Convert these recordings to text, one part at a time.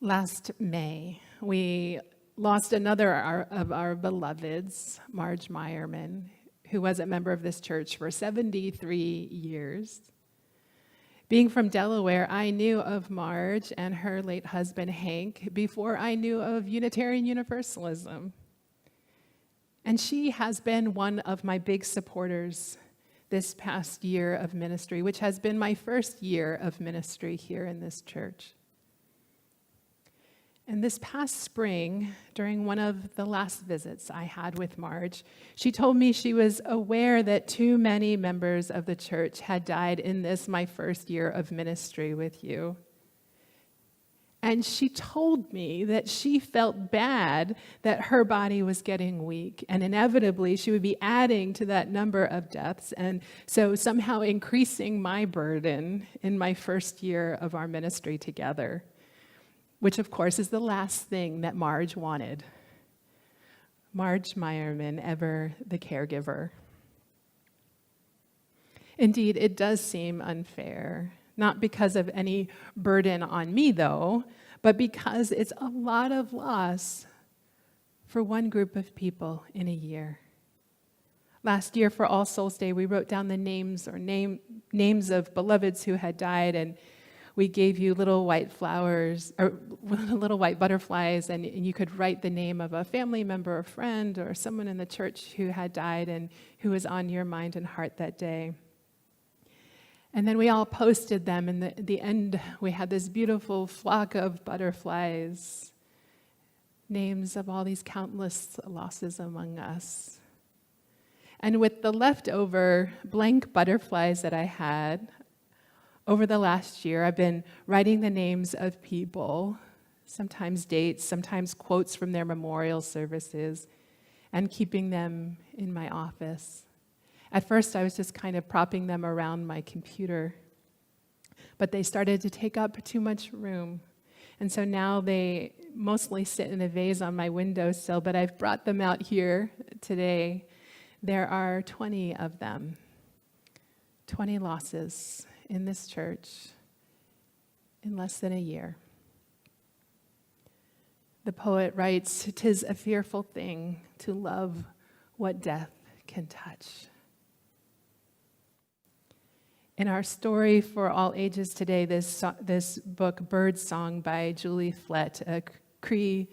Last May, we lost another of our beloveds, Marge Meyerman, who was a member of this church for 73 years. Being from Delaware, I knew of Marge and her late husband, Hank, before I knew of Unitarian Universalism. And she has been one of my big supporters this past year of ministry, which has been my first year of ministry here in this church. And this past spring, during one of the last visits I had with Marge, she told me she was aware that too many members of the church had died in this, my first year of ministry with you. And she told me that she felt bad that her body was getting weak, and inevitably she would be adding to that number of deaths, and so somehow increasing my burden in my first year of our ministry together. Which, of course, is the last thing that Marge wanted. Marge Meyerman, ever the caregiver. Indeed, it does seem unfair, not because of any burden on me, though, but because it's a lot of loss for one group of people in a year. Last year, for All Souls Day, we wrote down the names of beloveds who had died, and we gave you little white flowers, or little white butterflies, and you could write the name of a family member, a friend, or someone in the church who had died and who was on your mind and heart that day. And then we all posted them, and at the end, we had this beautiful flock of butterflies, names of all these countless losses among us. And with the leftover blank butterflies that I had, over the last year, I've been writing the names of people, sometimes dates, sometimes quotes from their memorial services, and keeping them in my office. At first, I was just kind of propping them around my computer, but they started to take up too much room. And so now they mostly sit in a vase on my windowsill, but I've brought them out here today. There are 20 of them, 20 losses in this church in less than a year. The poet writes, "'Tis a fearful thing to love what death can touch." In our story for all ages today, this book, Bird Song by Julie Flett, a Cree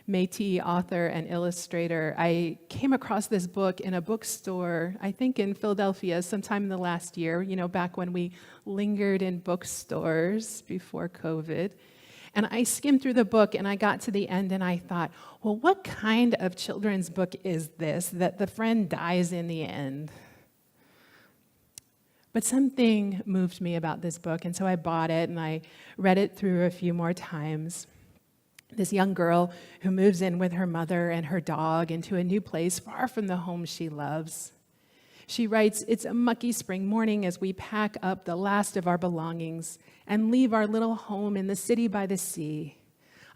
Métis author and illustrator. I came across this book in a bookstore, I think in Philadelphia, sometime in the last year, back when we lingered in bookstores before COVID. And I skimmed through the book and I got to the end and I thought, well, what kind of children's book is this that the friend dies in the end? But something moved me about this book, and so I bought it and I read it through a few more times. This young girl who moves in with her mother and her dog into a new place far from the home she loves. She writes, "It's a mucky spring morning as we pack up the last of our belongings and leave our little home in the city by the sea.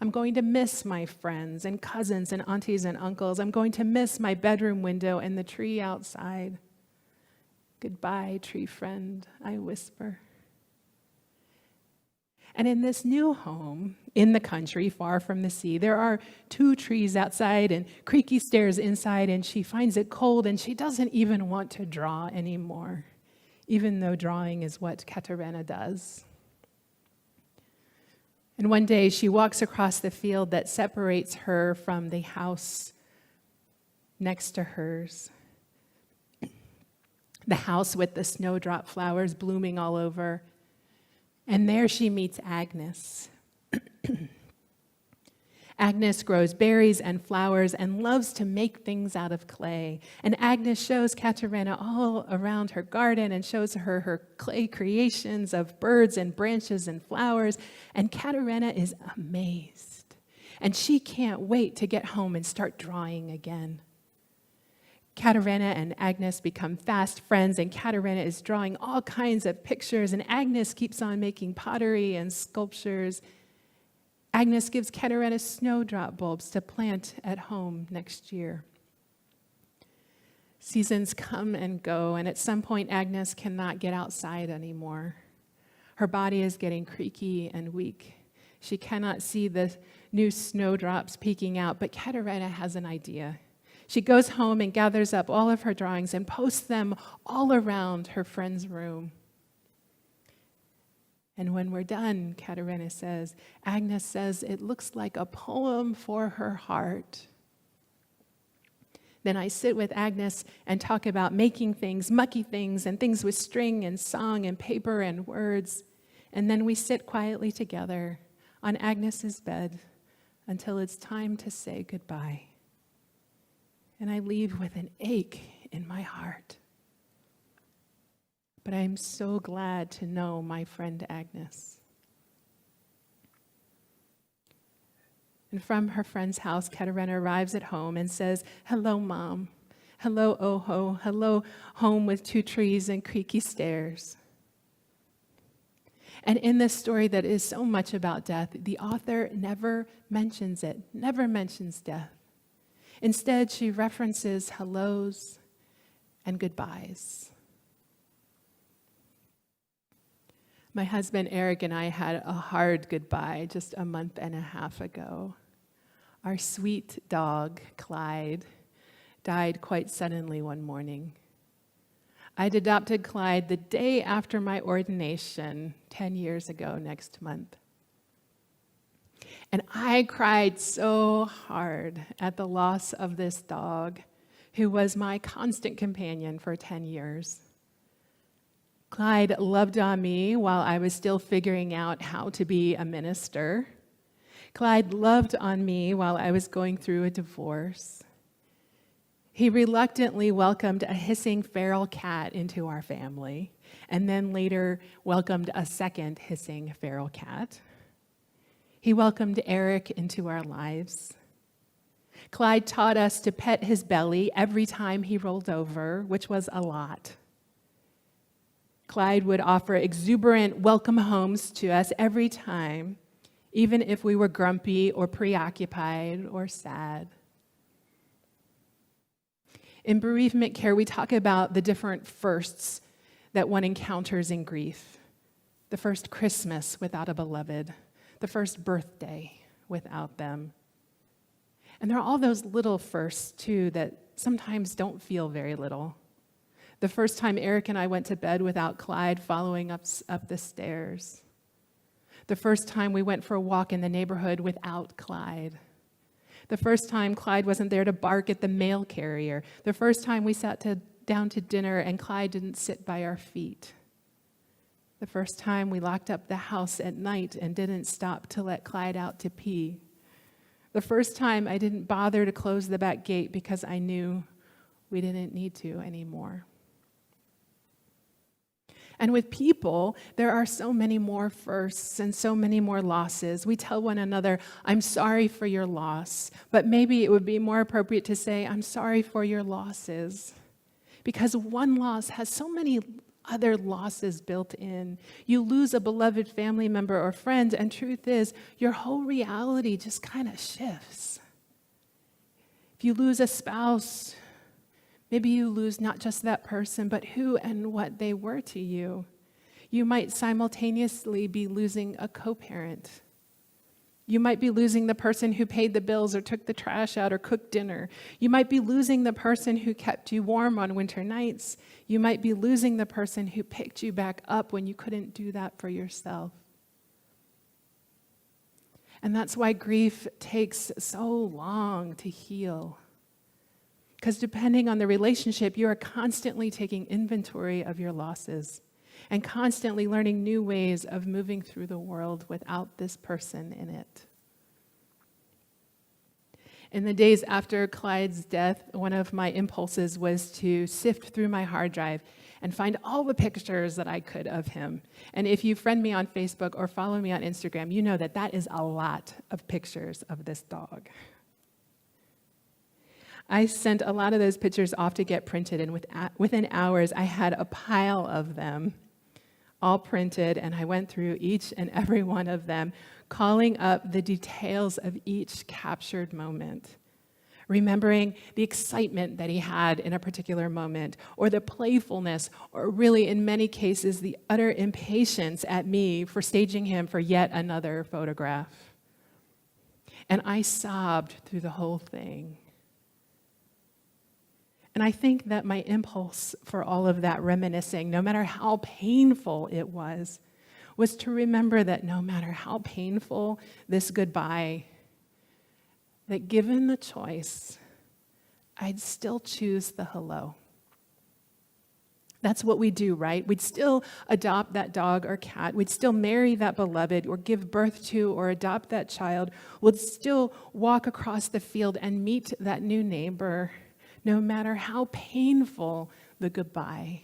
I'm going to miss my friends and cousins and aunties and uncles. I'm going to miss my bedroom window and the tree outside. Goodbye, tree friend," I whisper. And in this new home, in the country, far from the sea, there are 2 trees outside and creaky stairs inside, and she finds it cold, and she doesn't even want to draw anymore, even though drawing is what Katerina does. And one day, she walks across the field that separates her from the house next to hers. The house with the snowdrop flowers blooming all over. And there she meets Agnes. Agnes grows berries and flowers and loves to make things out of clay. And Agnes shows Katerina all around her garden and shows her her clay creations of birds and branches and flowers. And Katerina is amazed. And she can't wait to get home and start drawing again. Katerina and Agnes become fast friends, and Katerina is drawing all kinds of pictures, and Agnes keeps on making pottery and sculptures. Agnes gives Katerina snowdrop bulbs to plant at home next year. Seasons come and go, and at some point, Agnes cannot get outside anymore. Her body is getting creaky and weak. She cannot see the new snowdrops peeking out, but Katerina has an idea. She goes home and gathers up all of her drawings and posts them all around her friend's room. And when we're done, Katerina says, Agnes says, it looks like a poem for her heart. Then I sit with Agnes and talk about making things, mucky things, and things with string and song and paper and words. And then we sit quietly together on Agnes's bed until it's time to say goodbye. And I leave with an ache in my heart. But I am so glad to know my friend Agnes. And from her friend's house, Katerina arrives at home and says, hello, Mom. Hello, Oho. Hello, home with 2 trees and creaky stairs. And in this story that is so much about death, the author never mentions it, never mentions death. Instead, she references hellos and goodbyes. My husband Eric and I had a hard goodbye just a month and a half ago. Our sweet dog, Clyde, died quite suddenly one morning. I'd adopted Clyde the day after my ordination 10 years ago next month. And I cried so hard at the loss of this dog, who was my constant companion for 10 years. Clyde loved on me while I was still figuring out how to be a minister. Clyde loved on me while I was going through a divorce. He reluctantly welcomed a hissing feral cat into our family, and then later welcomed a second hissing feral cat. He welcomed Eric into our lives. Clyde taught us to pet his belly every time he rolled over, which was a lot. Clyde would offer exuberant welcome homes to us every time, even if we were grumpy or preoccupied or sad. In bereavement care, we talk about the different firsts that one encounters in grief. The first Christmas without a beloved, the first birthday without them. And there are all those little firsts, too, that sometimes don't feel very little. The first time Eric and I went to bed without Clyde following up the stairs. The first time we went for a walk in the neighborhood without Clyde. The first time Clyde wasn't there to bark at the mail carrier. The first time we sat down to dinner and Clyde didn't sit by our feet. The first time we locked up the house at night and didn't stop to let Clyde out to pee. The first time I didn't bother to close the back gate because I knew we didn't need to anymore. And with people, there are so many more firsts and so many more losses. We tell one another, I'm sorry for your loss, but maybe it would be more appropriate to say, I'm sorry for your losses. Because one loss has so many other losses built in. You lose a beloved family member or friend, and truth is, your whole reality just kind of shifts. If you lose a spouse, maybe you lose not just that person, but who and what they were to you. You might simultaneously be losing a co-parent. You might be losing the person who paid the bills or took the trash out or cooked dinner. You might be losing the person who kept you warm on winter nights. You might be losing the person who picked you back up when you couldn't do that for yourself. And that's why grief takes so long to heal. Because depending on the relationship, you are constantly taking inventory of your losses and constantly learning new ways of moving through the world without this person in it. In the days after Clyde's death, one of my impulses was to sift through my hard drive and find all the pictures that I could of him. And if you friend me on Facebook or follow me on Instagram, you know that that is a lot of pictures of this dog. I sent a lot of those pictures off to get printed, and within hours, I had a pile of them all printed, and I went through each and every one of them, calling up the details of each captured moment, remembering the excitement that he had in a particular moment, or the playfulness, or really in many cases, the utter impatience at me for staging him for yet another photograph. And I sobbed through the whole thing. And I think that my impulse for all of that reminiscing, no matter how painful it was to remember that no matter how painful this goodbye, that given the choice, I'd still choose the hello. That's what we do, right? We'd still adopt that dog or cat. We'd still marry that beloved or give birth to or adopt that child. We'd still walk across the field and meet that new neighbor, no matter how painful the goodbye.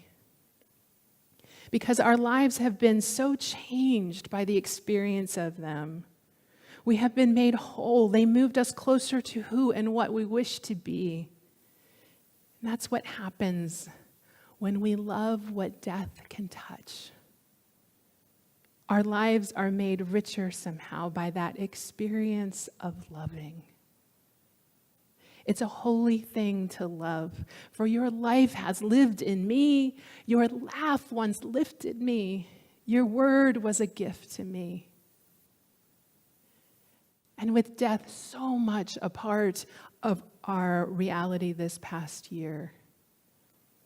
Because our lives have been so changed by the experience of them. We have been made whole. They moved us closer to who and what we wish to be. And that's what happens when we love what death can touch. Our lives are made richer somehow by that experience of loving. It's a holy thing to love, for your life has lived in me. Your laugh once lifted me. Your word was a gift to me. And with death so much a part of our reality this past year,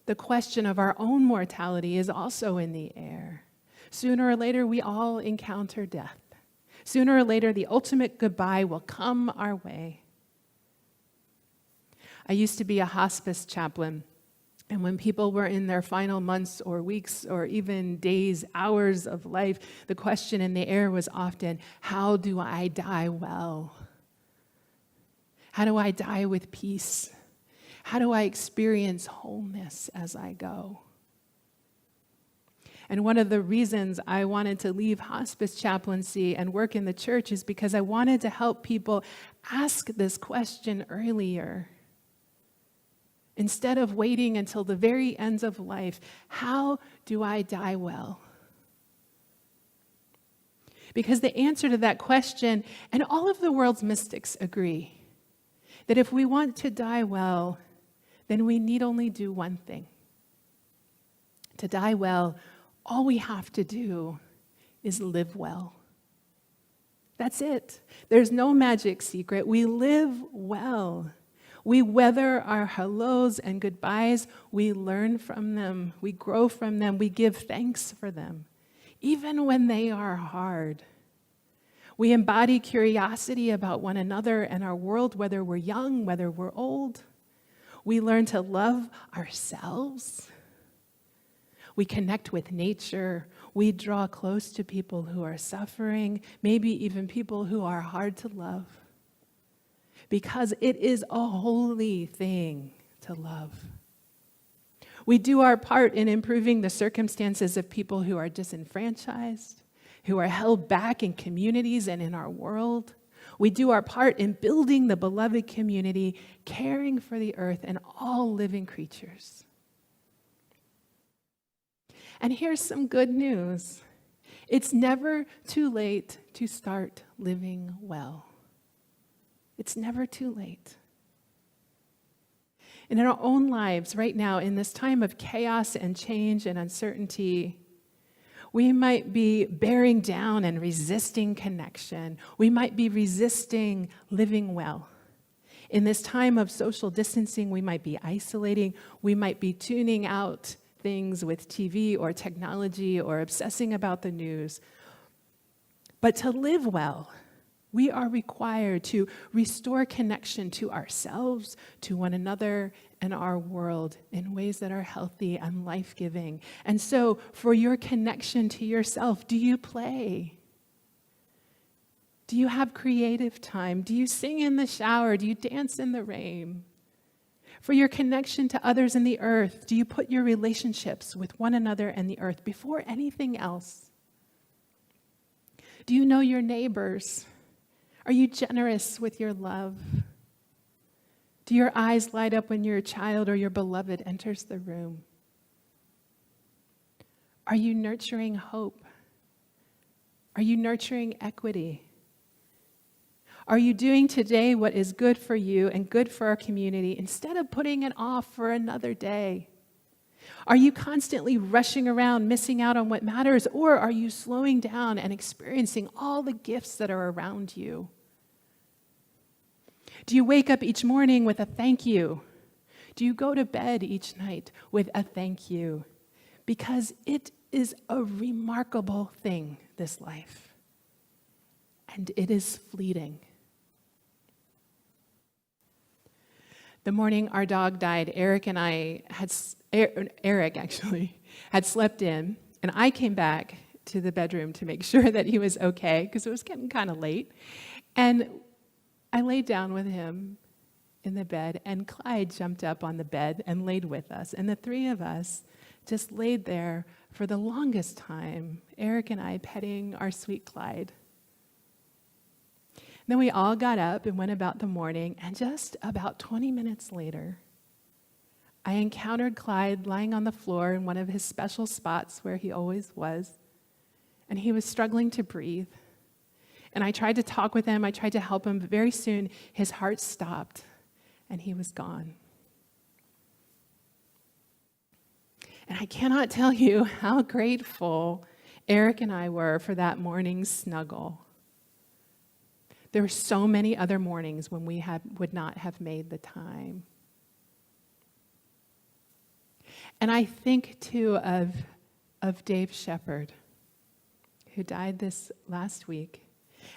the question of our own mortality is also in the air. Sooner or later, we all encounter death. Sooner or later, the ultimate goodbye will come our way. I used to be a hospice chaplain, and when people were in their final months or weeks or even days, hours of life, the question in the air was often, how do I die well? How do I die with peace? How do I experience wholeness as I go? And one of the reasons I wanted to leave hospice chaplaincy and work in the church is because I wanted to help people ask this question earlier. Instead of waiting until the very ends of life, how do I die well? Because the answer to that question, and all of the world's mystics agree, that if we want to die well, then we need only do one thing. To die well, all we have to do is live well. That's it. There's no magic secret. We live well. We weather our hellos and goodbyes. We learn from them. We grow from them. We give thanks for them, even when they are hard. We embody curiosity about one another and our world, whether we're young, whether we're old. We learn to love ourselves. We connect with nature. We draw close to people who are suffering, maybe even people who are hard to love. Because it is a holy thing to love. We do our part in improving the circumstances of people who are disenfranchised, who are held back in communities and in our world. We do our part in building the beloved community, caring for the earth and all living creatures. And here's some good news. It's never too late to start living well. It's never too late. And in our own lives right now, in this time of chaos and change and uncertainty, we might be bearing down and resisting connection. We might be resisting living well. In this time of social distancing, we might be isolating. We might be tuning out things with TV or technology or obsessing about the news. But to live well, we are required to restore connection to ourselves, to one another, and our world in ways that are healthy and life-giving. And so, for your connection to yourself, do you play? Do you have creative time? Do you sing in the shower? Do you dance in the rain? For your connection to others in the earth, do you put your relationships with one another and the earth before anything else? Do you know your neighbors? Are you generous with your love? Do your eyes light up when your child or your beloved enters the room? Are you nurturing hope? Are you nurturing equity? Are you doing today what is good for you and good for our community instead of putting it off for another day? Are you constantly rushing around, missing out on what matters, or are you slowing down and experiencing all the gifts that are around you? Do you wake up each morning with a thank you? Do you go to bed each night with a thank you? Because it is a remarkable thing, this life. And it is fleeting. The morning our dog died, Eric actually had slept in, and I came back to the bedroom to make sure that he was okay, because it was getting kind of late. And I laid down with him in the bed, and Clyde jumped up on the bed and laid with us. And the three of us just laid there for the longest time, Eric and I petting our sweet Clyde. Then we all got up and went about the morning, and just about 20 minutes later, I encountered Clyde lying on the floor in one of his special spots where he always was, and he was struggling to breathe. And I tried to talk with him, I tried to help him, but very soon his heart stopped, and he was gone. And I cannot tell you how grateful Eric and I were for that morning's snuggle. There were so many other mornings when we would not have made the time. And I think, too, of Dave Shepard, who died this last week,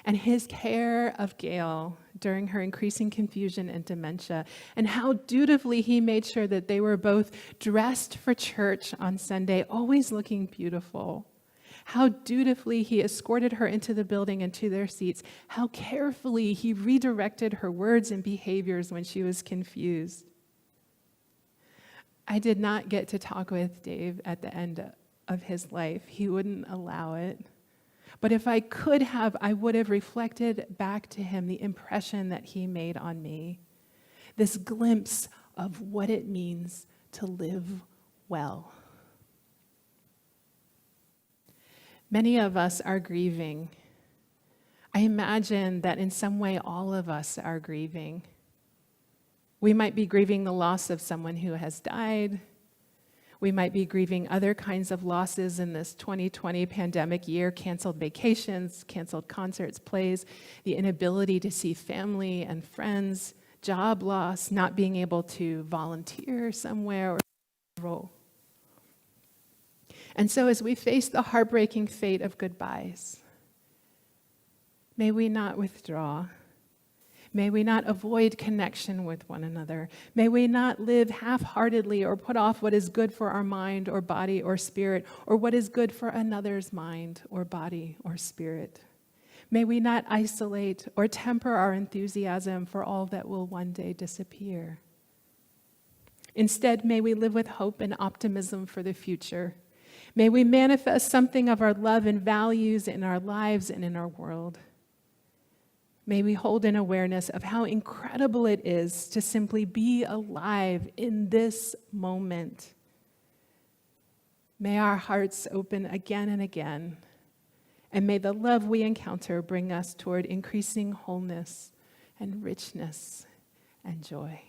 and his care of Gail during her increasing confusion and dementia, and how dutifully he made sure that they were both dressed for church on Sunday, always looking beautiful. How dutifully he escorted her into the building and to their seats. How carefully he redirected her words and behaviors when she was confused. I did not get to talk with Dave at the end of his life. He wouldn't allow it. But if I could have, I would have reflected back to him the impression that he made on me. This glimpse of what it means to live well. Many of us are grieving. I imagine that in some way all of us are grieving. We might be grieving the loss of someone who has died. We might be grieving other kinds of losses in this 2020 pandemic year, canceled vacations, canceled concerts, plays, the inability to see family and friends, job loss, not being able to volunteer somewhere or role. And so as we face the heartbreaking fate of goodbyes, may we not withdraw. May we not avoid connection with one another. May we not live half-heartedly or put off what is good for our mind or body or spirit, or what is good for another's mind or body or spirit. May we not isolate or temper our enthusiasm for all that will one day disappear. Instead, may we live with hope and optimism for the future. May we manifest something of our love and values in our lives and in our world. May we hold an awareness of how incredible it is to simply be alive in this moment. May our hearts open again and again, and may the love we encounter bring us toward increasing wholeness and richness and joy.